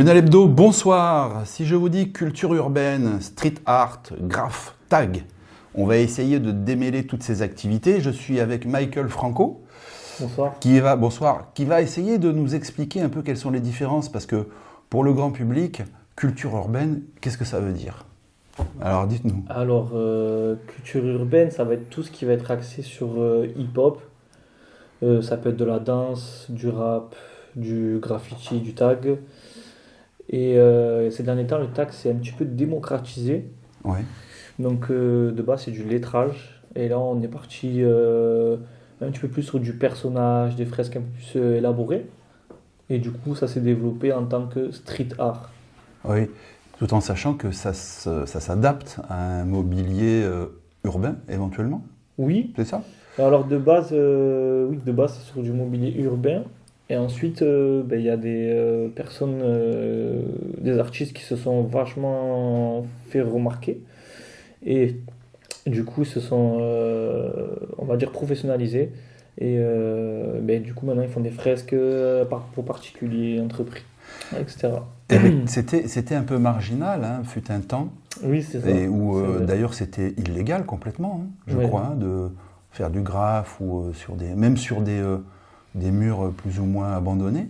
Lionel Hebdo, bonsoir. Si je vous dis culture urbaine, street art, graph, tag, on va essayer de démêler toutes ces activités. Je suis avec Michael Franco. Bonsoir. Qui va essayer de nous expliquer un peu quelles sont les différences, parce que pour le grand public, culture urbaine, qu'est-ce que ça veut dire? Alors dites-nous. Alors, culture urbaine, ça va être tout ce qui va être axé sur hip-hop. Ça peut être de la danse, du rap, du graffiti, du tag. Et ces derniers temps, le tag s'est un petit peu démocratisé. Ouais. Donc, de base, c'est du lettrage. Et là, on est parti un petit peu plus sur du personnage, des fresques un peu plus élaborées. Et du coup, ça s'est développé en tant que street art. Oui, tout en sachant que ça s'adapte à un mobilier urbain, éventuellement. Oui. C'est ça? Alors de base, oui, de base c'est sur du mobilier urbain. Et ensuite, il y a des personnes, des artistes qui se sont vachement fait remarquer. Et du coup, ils se sont, on va dire, professionnalisés. Et du coup, maintenant, ils font des fresques pour particuliers, entreprises, etc. C'était un peu marginal, hein, fut un temps, Oui, c'est ça. et où C'est vrai. d'ailleurs c'était illégal complètement, hein, je Ouais. crois, hein, de faire du graphe ou même sur des murs plus ou moins abandonnés.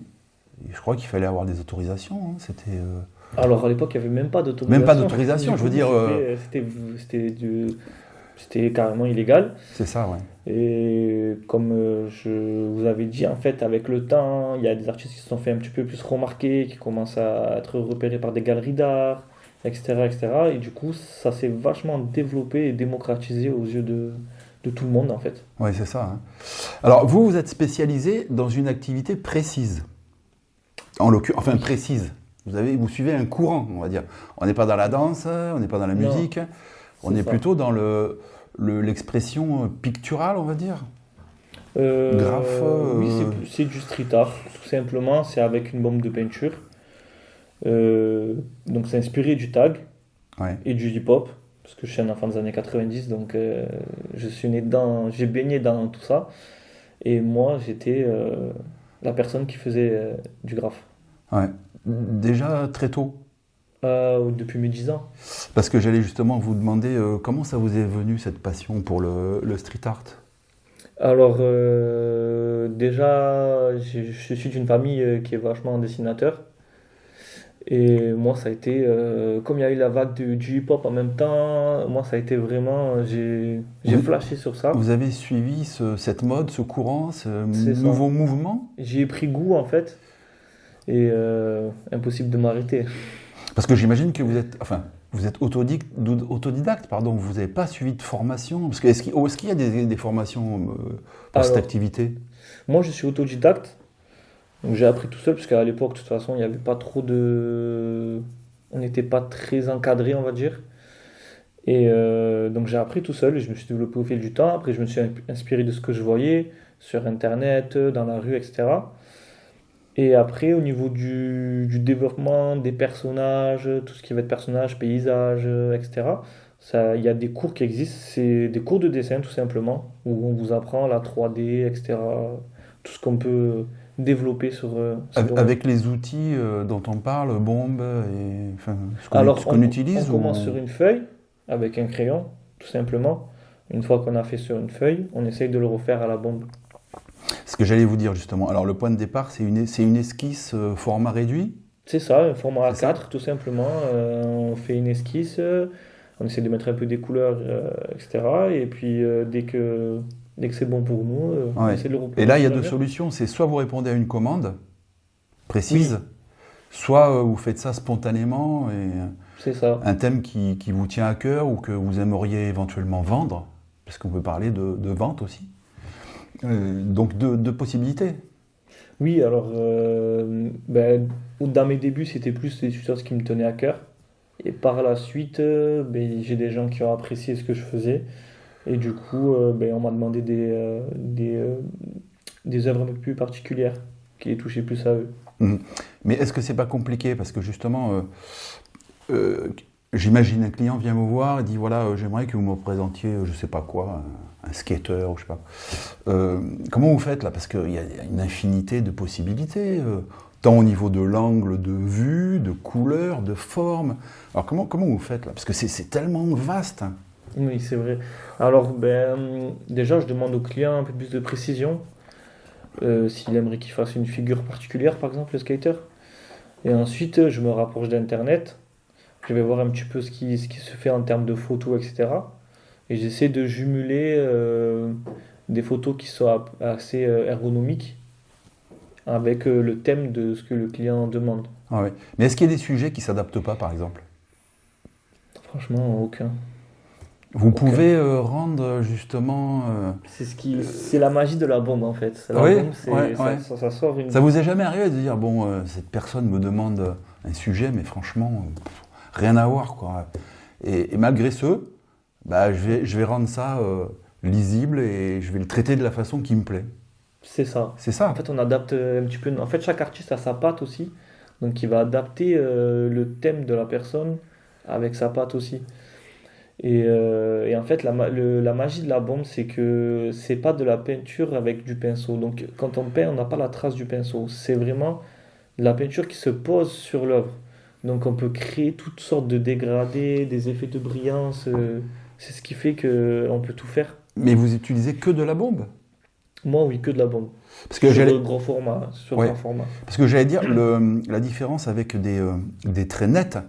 Et je crois qu'il fallait avoir des autorisations. Hein, Alors à l'époque, il n'y avait même pas d'autorisation. même pas d'autorisation, Du je veux coup, dire. c'était carrément illégal. C'est ça, ouais. Et comme je vous avais dit, en fait, avec le temps, il y a des artistes qui se sont fait un petit peu plus remarquer, qui commencent à être repérés par des galeries d'art, etc., etc. Et du coup, ça s'est vachement développé et démocratisé aux yeux de tout le monde, en fait. Ouais, c'est ça. Hein. Alors vous êtes spécialisé dans une activité précise, enfin précise. Vous suivez un courant, on va dire. On n'est pas dans la danse, on n'est pas dans la Non, musique, on c'est est ça. plutôt dans l'expression picturale, on va dire. Graphe. Oui, c'est du street art, tout simplement. C'est avec une bombe de peinture. Donc, c'est inspiré du tag Ouais. et du hip-hop, parce que je suis un enfant des années 90, donc je suis né j'ai baigné dans tout ça. Et moi, j'étais la personne qui faisait du graphe. Ouais. Déjà très tôt. Depuis mes 10 ans. Parce que j'allais justement vous demander comment ça vous est venu cette passion pour le street art. Alors, déjà, je suis d'une famille qui est vachement dessinateur. Et moi, ça a été, comme il y a eu la vague du hip-hop en même temps, moi, ça a été vraiment, j'ai Vous, flashé sur ça. vous avez suivi cette mode, ce courant, ce C'est ça. nouveau mouvement? J'y ai pris goût, en fait, et impossible de m'arrêter. Parce que j'imagine que vous êtes autodidacte, pardon, vous n'avez pas suivi de formation. Parce que est-ce qu'il y a des formations pour cette Alors, activité? moi, je suis autodidacte, donc j'ai appris tout seul, parce qu'à l'époque, de toute façon, il n'y avait pas trop de... On n'était pas très encadré, on va dire. Et donc j'ai appris tout seul et je me suis développé au fil du temps. Après, je me suis inspiré de ce que je voyais sur Internet, dans la rue, etc. Et après, au niveau du développement des personnages, tout ce qui va être personnage, paysage, etc., ça, il y a des cours qui existent. C'est des cours de dessin, tout simplement, où on vous apprend la 3D, etc. Tout ce qu'on peut développer sur ce domaine. Avec les outils dont on parle, bombes, et enfin, ce Alors, qu'on utilise on commence sur une feuille avec un crayon, tout simplement. Une fois qu'on a fait sur une feuille, on essaye de le refaire à la bombe. Ce que j'allais vous dire justement. Alors le point de départ, c'est une esquisse format réduit. C'est ça, un format C'est ça? A4, tout simplement. On fait une esquisse, on essaie de mettre un peu des couleurs, etc. Et puis, dès que c'est bon pour nous, on Ouais. essaie de le Et là, il y a reproduire sur un deux mur. solutions. C'est soit vous répondez à une commande Oui, précise, soit vous faites ça spontanément et c'est ça. un thème qui vous tient à cœur ou que vous aimeriez éventuellement vendre, parce qu'on peut parler de vente aussi. Donc deux possibilités. Oui, alors, dans mes débuts, c'était plus des choses qui me tenaient à cœur. Et par la suite, j'ai des gens qui ont apprécié ce que je faisais. Et du coup, on m'a demandé des œuvres un peu plus particulières, qui les touchaient plus à eux. Mhm. Mais est-ce que c'est pas compliqué? Parce que justement, euh, j'imagine un client vient me voir et dit voilà, j'aimerais que vous me présentiez, je sais pas quoi, un skater ou je sais pas. Comment vous faites là? Parce qu'il y a une infinité de possibilités. tant au niveau de l'angle de vue, de couleur, de forme. Alors comment vous faites là? Parce que c'est tellement vaste. Hein. Oui, c'est vrai. Alors, déjà, je demande au client un peu plus de précision. S'il aimerait qu'il fasse une figure particulière, par exemple, le skater. Et ensuite, je me rapproche d'Internet. Je vais voir un petit peu ce qui se fait en termes de photos, etc. Et j'essaie de jumeler des photos qui soient assez ergonomiques avec le thème de ce que le client demande. Ah ouais. Mais est-ce qu'il y a des sujets qui ne s'adaptent pas, par exemple? Franchement, aucun. Vous Aucun. pouvez rendre justement... C'est la magie de la bombe en fait. La Oui, bombe, ouais. ça sort une. Ça vous est jamais arrivé de dire, bon, cette personne me demande un sujet, mais franchement, rien à voir, quoi. Et malgré ce, bah, je vais rendre ça lisible et je vais le traiter de la façon qui me plaît. C'est ça. C'est ça. En fait, on adapte un petit peu. En fait, chaque artiste a sa patte aussi. Donc, il va adapter le thème de la personne avec sa patte aussi. Et en fait, la magie de la bombe, c'est que c'est pas de la peinture avec du pinceau. Donc, quand on peint, on n'a pas la trace du pinceau. C'est vraiment de la peinture qui se pose sur l'œuvre. Donc, on peut créer toutes sortes de dégradés, des effets de brillance. C'est ce qui fait qu'on peut tout faire. Mais vous utilisez que de la bombe? Moi, oui, que de la bombe. Parce que Sur gros format. Sur Ouais. grand format. Parce que j'allais dire, la différence avec des traits nets,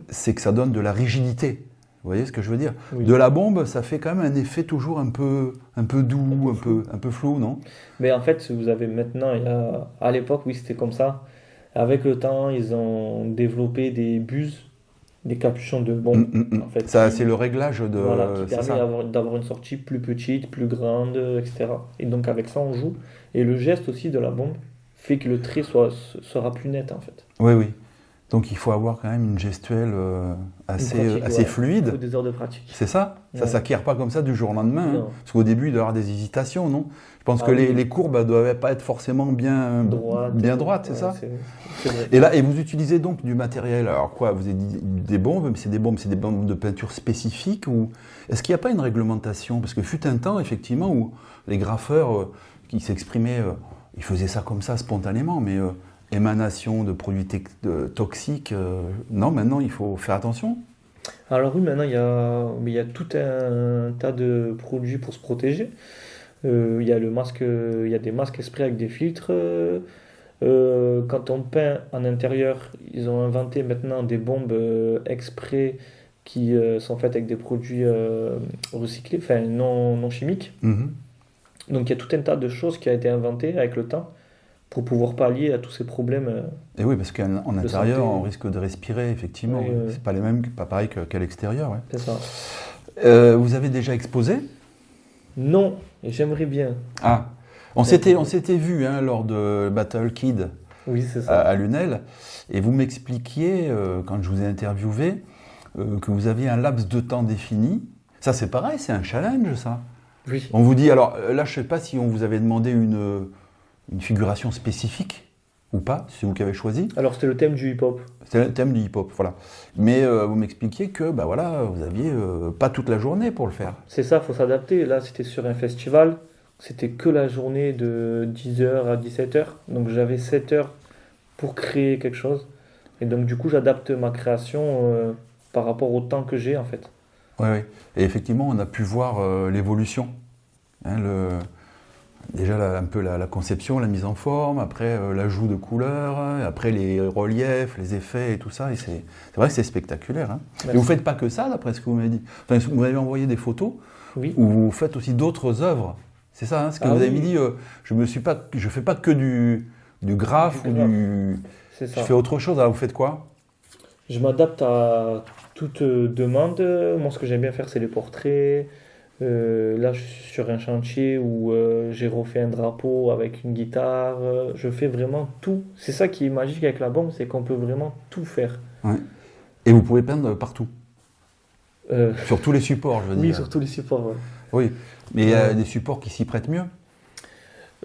c'est que ça donne de la rigidité. Vous voyez ce que je veux dire? Oui. De la bombe, ça fait quand même un effet toujours un peu doux, un peu flou, non? Mais en fait, vous avez maintenant, à l'époque, oui, c'était comme ça. Avec le temps, ils ont développé des buses, des capuchons de bombe, en fait, Ça, c'est le réglage de... voilà, qui c'est permet ça. d'avoir une sortie plus petite, plus grande, etc. Et donc avec ça, on joue. Et le geste aussi de la bombe fait que le trait sera plus net, en fait. Oui, oui. Donc il faut avoir quand même une gestuelle assez Une pratique, ouais. Il fluide. faut des heures de pratique. C'est ça? Ça Ouais. s'acquiert pas comme ça du jour au lendemain. Hein. Non. Parce qu'au début, il doit y avoir des hésitations, non? Je pense Ah que oui. les courbes ne doivent pas être forcément bien droites, c'est Ouais, ça? c'est vrai. Et là, et vous utilisez donc du matériel, alors quoi? Vous avez dit des bombes, mais c'est des bombes de peinture spécifiques ou est-ce qu'il n'y a pas une réglementation? Parce que fut un temps, effectivement, où les graffeurs qui s'exprimaient, ils faisaient ça comme ça spontanément, mais émanation de produits toxiques, non, maintenant il faut faire attention. Alors oui, maintenant, il y a tout un tas de produits pour se protéger. Il y a le masque, il y a des masques exprès avec des filtres. Quand on peint en intérieur, ils ont inventé maintenant des bombes exprès qui sont faites avec des produits recyclés, enfin non chimiques. Mhm. Donc il y a tout un tas de choses qui a été inventé avec le temps pour pouvoir pallier à tous ces problèmes. Et oui, parce qu'en intérieur, santé. on risque de respirer, effectivement. Oui, C'est pas pas pareil qu'à l'extérieur. Ouais. C'est ça. Vous avez déjà exposé? Non, et j'aimerais bien. Ah, on s'était vu hein, lors de Battle Kid Oui, c'est ça. à Lunel, et vous m'expliquiez, quand je vous ai interviewé, que vous aviez un laps de temps défini. Ça, c'est pareil, c'est un challenge, ça. Oui. On vous dit, alors là, je ne sais pas si on vous avait demandé une figuration spécifique ou pas, c'est vous qui avez choisi. Alors c'était le thème du hip-hop. C'était le thème du hip-hop, voilà. Mais vous m'expliquiez que, bah voilà, vous aviez pas toute la journée pour le faire. C'est ça, faut s'adapter. Là, c'était sur un festival. C'était que la journée de 10h à 17h. Donc j'avais 7 heures pour créer quelque chose. Et donc du coup, j'adapte ma création par rapport au temps que j'ai en fait. Oui, oui. Et effectivement, on a pu voir l'évolution. Hein, déjà un peu la conception, la mise en forme, après l'ajout de couleurs, après les reliefs, les effets et tout ça. Et c'est vrai que c'est spectaculaire. Hein. Et vous ne faites pas que ça, d'après ce que vous m'avez dit. Enfin, vous m'avez envoyé des photos Oui. où vous faites aussi d'autres œuvres. C'est ça, hein, ce que vous avez dit. Je fais pas que du graphe ou du. C'est ça. Je fais autre chose. Alors vous faites quoi? Je m'adapte à toute demande. Moi, ce que j'aime bien faire, c'est les portraits. Là, je suis sur un chantier où j'ai refait un drapeau avec une guitare. Je fais vraiment tout. C'est ça qui est magique avec la bombe, c'est qu'on peut vraiment tout faire. Ouais. Et vous pouvez peindre partout. Euh, Sur tous les supports, je veux oui, dire. sur tous les supports. Ouais. Oui, mais il y a des supports qui s'y prêtent mieux.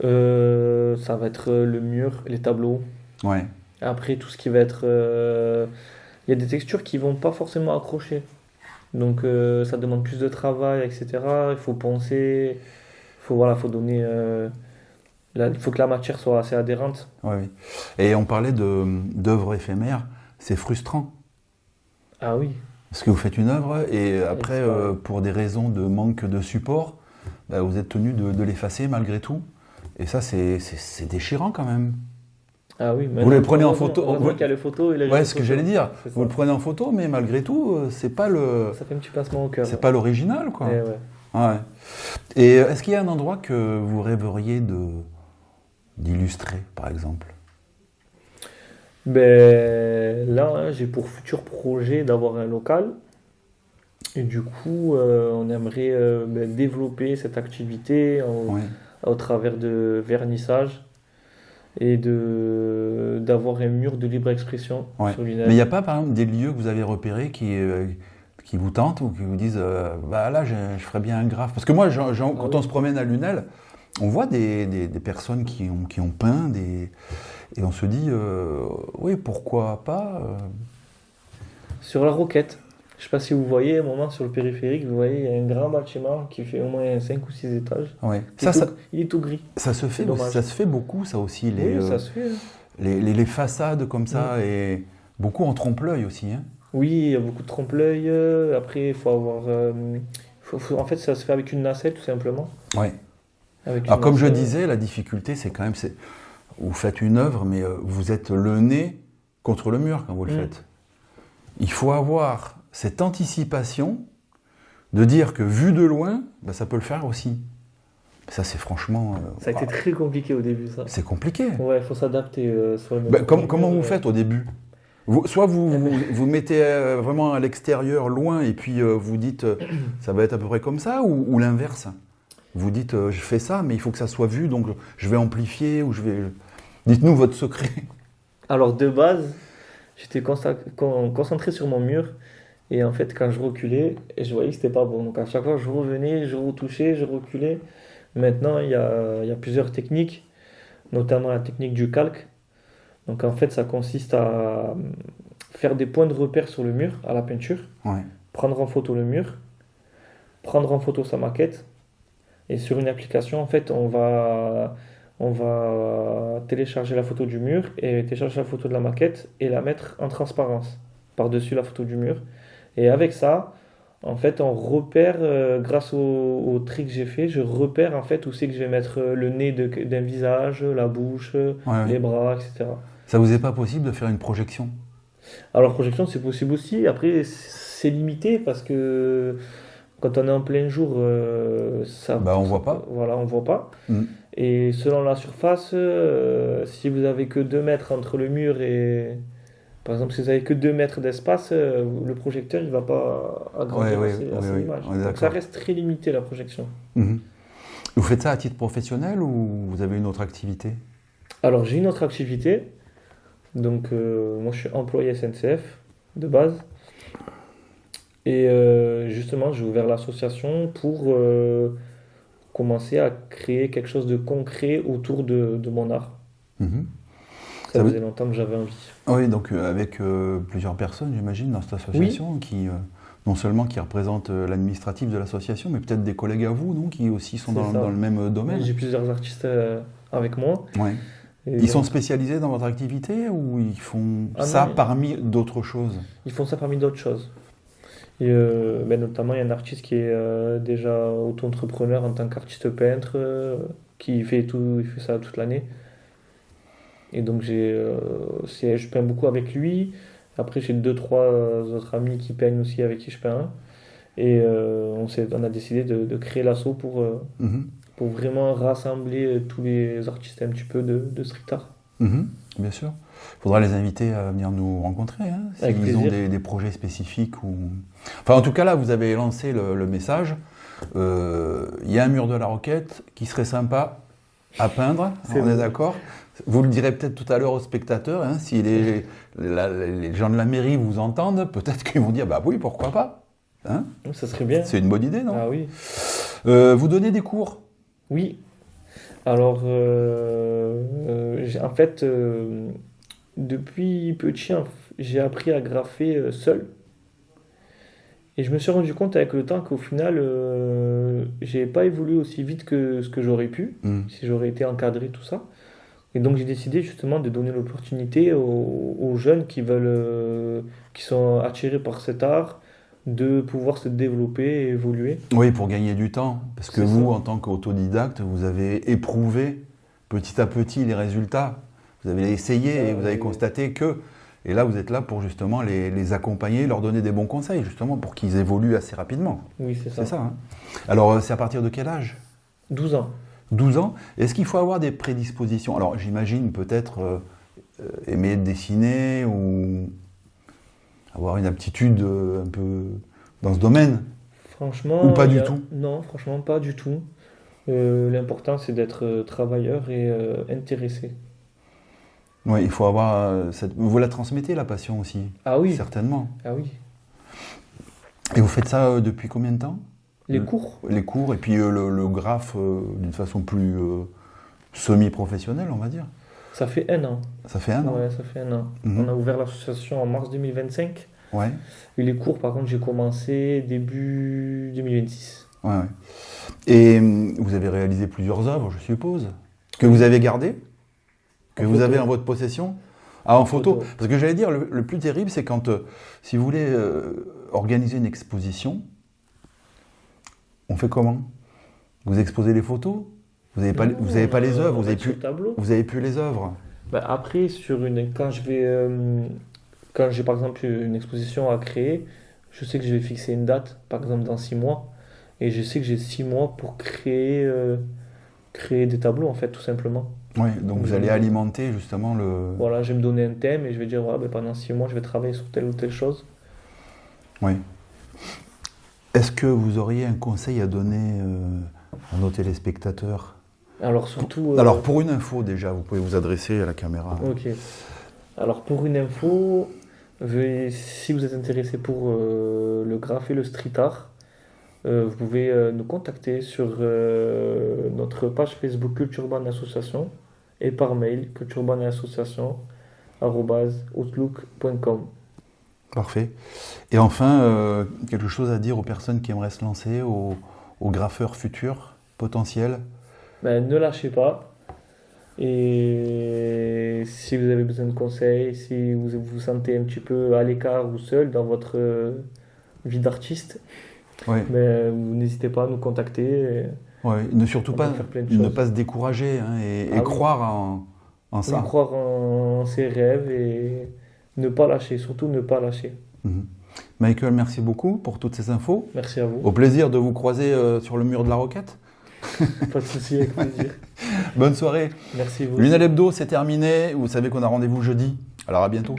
Ça va être le mur, les tableaux. Ouais. Après, tout ce qui va être... Il y a des textures qui vont pas forcément accrocher. Donc, ça demande plus de travail, etc. Il faut penser... Faut donner Là, il faut que la matière soit assez adhérente. Ouais, oui. Et on parlait d'œuvres éphémères, c'est frustrant. Ah oui, Parce que vous faites une œuvre et elle après, disparaît. pour des raisons de manque de support, bah, vous êtes tenu de l'effacer malgré tout. Et ça, c'est déchirant quand même. Ah oui, Vous le maintenant, prenez en photo. heureusement qu'il y a les photos et les Ouais, réseaux ce que j'allais sociaux. dire. C'est Vous le ça. prenez en photo, mais malgré tout, Ça fait un petit pincement au cœur. c'est pas l'original, quoi. Eh ouais. Ouais. Et est-ce qu'il y a un endroit que vous rêveriez d'illustrer, par exemple? Ben, là, hein, j'ai pour futur projet d'avoir un local. Et du coup, on aimerait ben, développer cette activité Ouais. au travers de vernissage et d'avoir un mur de libre expression Ouais. sur Mais il n'y l'UNED. a pas, par exemple, des lieux que vous avez repérés qui vous tentent ou qui vous disent bah là, je ferais bien un graphe. Parce que moi, Ah quand on oui. se promène à Lunel, on voit des personnes qui ont peint et on se dit oui, pourquoi pas Sur la Roquette, je sais pas si vous voyez, à un moment sur le périphérique, vous voyez, il y a un grand bâtiment qui fait au moins 5 ou 6 étages. Ouais. Il est tout gris. Ça se C'est fait aussi, dommage. ça se fait beaucoup, ça aussi, Oui, ça se fait, hein. les façades comme Mm. ça et beaucoup en trompe-l'œil aussi. Hein. Oui, il y a beaucoup de trompe-l'œil. Après, il faut avoir. En fait, ça se fait avec une nacelle, tout simplement. Ouais. Avec Alors une comme je nacelle. disais, la difficulté, c'est quand même, vous faites une œuvre, mais vous êtes le nez contre le mur quand vous le Mm. faites. Il faut avoir cette anticipation de dire que vu de loin, bah, ça peut le faire aussi. Ça, c'est franchement, Ça a été très compliqué au début, ça. c'est compliqué. Ouais, il faut s'adapter sur le Bah, du comment mur, vous faites au début? Soit Eh ben, vous mettez vraiment à l'extérieur, loin, et puis vous dites ça va être à peu près comme ça, ou l'inverse. Vous dites je fais ça, mais il faut que ça soit vu, donc je vais amplifier, ou je vais. Dites-nous votre secret. Alors, de base, j'étais concentré sur mon mur. Et en fait, quand je reculais, je voyais que c'était pas bon. Donc, à chaque fois, je revenais, je retouchais, je reculais. Maintenant, il y a plusieurs techniques, notamment la technique du calque. Donc, en fait, ça consiste à faire des points de repère sur le mur, à la peinture, Ouais. prendre en photo le mur, prendre en photo sa maquette. Et sur une application, en fait, on va télécharger la photo du mur et télécharger la photo de la maquette et la mettre en transparence par-dessus la photo du mur. Et avec ça, en fait, on repère, grâce au tri que j'ai fait, je repère en fait où c'est que je vais mettre le nez d'un visage, la bouche, Ouais, ouais. les bras, etc. Ça vous est pas possible de faire une projection? Alors, projection, c'est possible aussi. Après, c'est limité parce que quand on est en plein jour, Bah on voit pas. voilà, on voit pas. Mm. Et selon la surface, si vous avez que 2 mètres entre le mur et... Par exemple, si vous avez que 2 mètres d'espace, le projecteur, il va pas Ouais, agrandir ouais, assez ouais, l'image. on est Donc ça d'accord. reste très limité, la projection. Mhm. Vous faites ça à titre professionnel ou vous avez une autre activité? Alors, j'ai une autre activité. Donc, moi, je suis employé SNCF de base. Et justement, j'ai ouvert l'association pour commencer à créer quelque chose de concret autour de mon art. Mhm. Ça Ça veut- faisait longtemps que j'avais envie. Oui, donc avec plusieurs personnes, j'imagine, dans cette Oui, association, qui non seulement qui représentent l'administratif de l'association, mais peut-être des collègues à vous, non, qui aussi sont c'est dans ça. le même domaine. J'ai plusieurs artistes avec moi. Ouais. Et Ils sont donc, spécialisés dans votre activité ou ils font ah ça non, parmi d'autres choses? ils font ça parmi d'autres choses. Et ben, notamment, il y a un artiste qui est déjà auto-entrepreneur en tant qu'artiste peintre, qui fait tout, il fait ça toute l'année. Et donc, je peins beaucoup avec lui. Après, j'ai deux, trois autres amis qui peignent aussi avec qui je peins. Et on a décidé de créer l'asso Mhm. pour vraiment rassembler tous les artistes un petit peu de street art. Mhm. Bien sûr. Il faudra les inviter à venir nous rencontrer, hein, Avec s'ils ont plaisir. des projets spécifiques. Enfin, en tout cas, là, vous avez lancé le message. Il y a un mur de la Roquette qui serait sympa à peindre, C'est on est vrai. d'accord. Vous le direz peut-être tout à l'heure aux spectateurs, hein, si les gens de la mairie vous entendent, peut-être qu'ils vont dire bah oui, pourquoi pas. Hein, Ça serait bien. c'est une bonne idée, non? Ah oui. Vous donnez des cours? Oui. Alors, en fait, depuis petit, j'ai appris à graffer seul. Et je me suis rendu compte avec le temps qu'au final, j'ai pas évolué aussi vite que ce que j'aurais pu, si j'aurais été encadré, tout ça. Et donc j'ai décidé justement de donner l'opportunité aux jeunes qui veulent, qui sont attirés par cet art, de pouvoir se développer et évoluer. Oui, pour gagner du temps. Parce que C'est vous, ça. en tant qu'autodidacte, vous avez éprouvé petit à petit les résultats. Vous avez essayé Ça, et vous avez oui. constaté que. Et là, vous êtes là pour justement les accompagner, leur donner des bons conseils, justement, pour qu'ils évoluent assez rapidement. Oui, c'est C'est ça. ça, hein. Alors, c'est à partir de quel âge? 12 ans. 12 ans. Est-ce qu'il faut avoir des prédispositions? Alors, j'imagine peut-être aimer dessiner ou avoir une aptitude un peu dans ce domaine. Franchement, Ou pas du tout? Non, franchement, pas du tout. L'important, c'est d'être travailleur et intéressé. Oui, il faut avoir vous la transmettez, la passion aussi? Ah oui, Certainement. ah oui. Et vous faites ça depuis combien de temps? Les cours, Les cours et puis le graphe d'une façon plus semi-professionnelle, on va dire. ça fait 1 an. Ça fait un an? Ouais, ça fait 1 an. Mhm. On a ouvert l'association en mars 2025. Ouais. Et les cours, par contre, j'ai commencé début 2026. Ouais, ouais. Et vous avez réalisé plusieurs œuvres, je suppose, que vous avez gardées, que En vous photo. avez en votre possession. Ah, en photo. Photo. Parce que j'allais dire, le plus terrible, c'est quand, si vous voulez organiser une exposition, on fait comment? Vous exposez les photos? Vous n'avez pas, Non, vous avez pas les œuvres, on vous va avez être sur plus, tableau. vous avez plus les œuvres. Bah, après, quand j'ai par exemple une exposition à créer, je sais que je vais fixer une date, par exemple dans 6 mois, et je sais que j'ai 6 mois pour créer des tableaux en fait, tout simplement. Oui, donc vous allez alimenter justement le. Voilà, je vais me donner un thème et je vais dire voilà, ben, pendant 6 mois, je vais travailler sur telle ou telle chose. Oui. Est-ce que vous auriez un conseil à donner à nos téléspectateurs? Alors surtout. Alors pour une info déjà, vous pouvez vous adresser à la caméra. Ok. Alors pour une info, si vous êtes intéressé pour le graphe et le street art, vous pouvez nous contacter sur notre page Facebook Culture Urban Association et par mail cultureurban.association@outlook.com. Parfait. Et enfin, quelque chose à dire aux personnes qui aimeraient se lancer, aux graffeurs futurs, potentiels? Ben, ne lâchez pas. Et si vous avez besoin de conseils, si vous vous sentez un petit peu à l'écart ou seul dans votre vie d'artiste, Oui. ben, vous n'hésitez pas à nous contacter. Ouais. Ne surtout On pas, peut faire plein de ne choses. pas se décourager hein, et Ah oui. croire en Oui, ça. croire en ses rêves et ne pas lâcher, surtout ne pas lâcher. Mhm. Michael, merci beaucoup pour toutes ces infos. Merci à vous. Au plaisir de vous croiser sur le mur de la Roquette. Pas de souci, avec plaisir. Bonne soirée. Merci vous. Lunel Hebdo, c'est terminé. Vous savez qu'on a rendez-vous jeudi. Alors à bientôt.